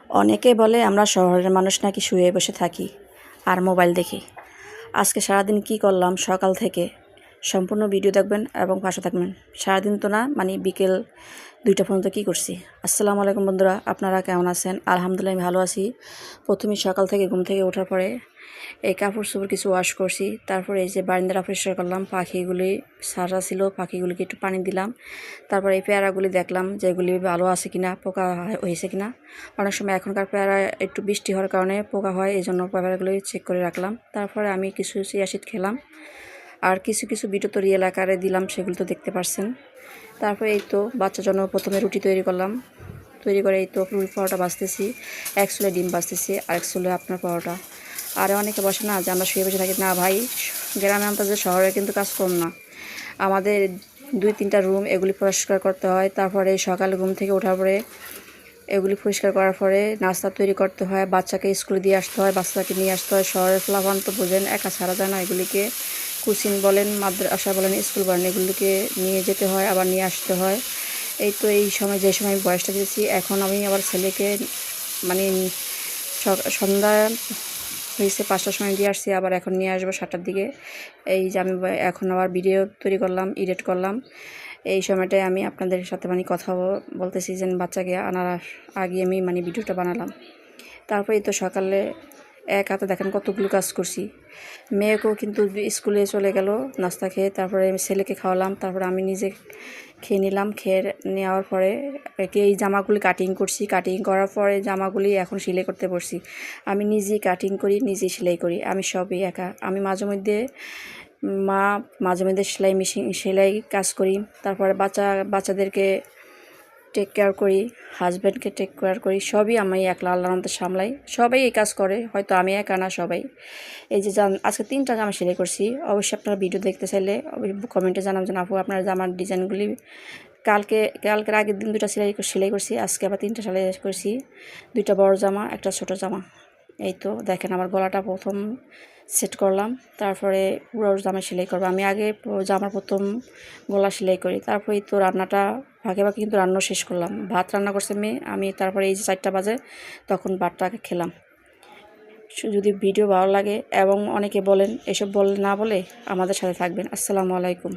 অনেকে বলে আমরা শহরের মানুষ নাকি শুয়ে বসে থাকি আর মোবাইল দেখি। আজকে সারাদিন কি করলাম সকাল থেকে সম্পূর্ণ ভিডিও দেখবেন এবং পাশে থাকবেন। সারাদিন তো না, মানে বিকেল 2টা পর্যন্ত কী করছি। আসসালামু আলাইকুম বন্ধুরা, আপনারা কেমন আছেন? আলহামদুলিল্লাহ আমি ভালো আছি। প্রথমে সকাল থেকে ঘুম থেকে ওঠার পরে এই কাপড় চোপড় কিছু ওয়াশ করছি, তারপরে এই যে বারান্দাটা পরিষ্কার করলাম। পাখিগুলি সারা ছিল, পাখিগুলিকে একটু পানি দিলাম। তারপরে এই পেয়ারাগুলি দেখলাম যে এগুলি ভালো আছে কিনা, পোকা হয়েছে কিনা। অনেক সময় এখনকার পেয়ারা একটু বৃষ্টি হওয়ার কারণে পোকা হয়, এই জন্য পেয়ারাগুলি চেক করে রাখলাম। তারপরে আমি কিছু চিয়া সিড খেলাম, আর কিছু কিছু ভিডিও তো রিয়েল আকারে দিলাম, সেগুলো তো দেখতে পারছেন। তারপরে এই তো বাচ্চার জন্য প্রথমে রুটি তৈরি করলাম। তৈরি করে এই তো পরোটা বাছতেছি, এক চুলে ডিম বাছতেছি আর এক চুলে আপনার পরোটা। আর অনেকে বসে না যে আমরা শুয়ে বসে থাকি, না ভাই, গ্রামে আমরা যে শহরে কিন্তু কাজ কম না। আমাদের 2-3টা রুম এগুলি পরিষ্কার করতে হয়। তারপরে সকালে ঘুম থেকে ওঠার পরে এগুলি পরিষ্কার করার পরে নাস্তা তৈরি করতে হয়, বাচ্চাকে স্কুলে দিয়ে আসতে হয়, বাচ্চাকে নিয়ে আসতে হয়। শহরের ফলাফল তো বোঝেন, একা ছাড়া যায় না। এগুলিকে কোচিং বলেন, মাদ্রাসা বলেন, স্কুল বলেন, এগুলিকে নিয়ে যেতে হয়, আবার নিয়ে আসতে হয়। এই তো এই সময়, যে সময় আমি বয়সটা দিয়েছি, এখন আমি আবার ছেলেকে মানে সন্ধ্যা হয়েছে 5টার সময় দিয়ে আসছি, আবার এখন নিয়ে আসবো 7টার দিকে। এই যে আমি এখন আবার ভিডিও তৈরি করলাম, এডিট করলাম। এই সময়টায় আমি আপনাদের সাথে কথা বলতেছি যে বাচ্চাকে আনার আগে আমি ভিডিওটা বানালাম। তারপরে তো সকালে এক হাতে দেখেন কতগুলো কাজ করছি। মেয়েকেও কিন্তু স্কুলে চলে গেল নাস্তা খেয়ে, তারপরে ছেলেকে খাওয়ালাম, তারপরে আমি নিজে খেয়ে নিলাম। খেয়ে নেওয়ার পরে এই জামাগুলি কাটিং করছি। কাটিং করার পরে জামাগুলি এখন সেলাই করতে বসছি। আমি নিজেই কাটিং করি, নিজেই সেলাই করি, আমি সবই একা। আমি মাঝে মধ্যে সেলাই কাজ করি। তারপরে বাচ্চাদেরকে টেক কেয়ার করি, হাজব্যান্ডকে টেক কেয়ার করি, সবই আমি একলা আল্লাহর রহমতে সামলাই। সবাই এই কাজ করে, হয়তো আমি একা না, সবাই। এই যে আজকে 3টা জামা সেলাই করছি। অবশ্যই আপনারা ভিডিও দেখতে চাইলে কমেন্টে জানাবেন আপু আপনার জামার ডিজাইনগুলি। কালকের আগের দিন 2টা সেলাই করছি, আজকে আবার 3টা সেলাই করছি। 2টা বড় জামা, একটা ছোট জামা। এই তো দেখেন আমার গলাটা প্রথম সেট করলাম, তারপরে পুরো জামা সেলাই করবো। আমি আগে জামার প্রথম গলা সেলাই করি, তারপরে এই তো রান্নাটা ভাগে কিন্তু রান্না শেষ করলাম। ভাত রান্না করছে মেয়ে, আমি তারপরে এই যে 4টা বাজে তখন ভাতটাকে খেলাম। যদি ভিডিও ভালো লাগে এবং অনেকে বলেন, এসব না বলে আমাদের সাথে থাকবেন। আসসালামু আলাইকুম।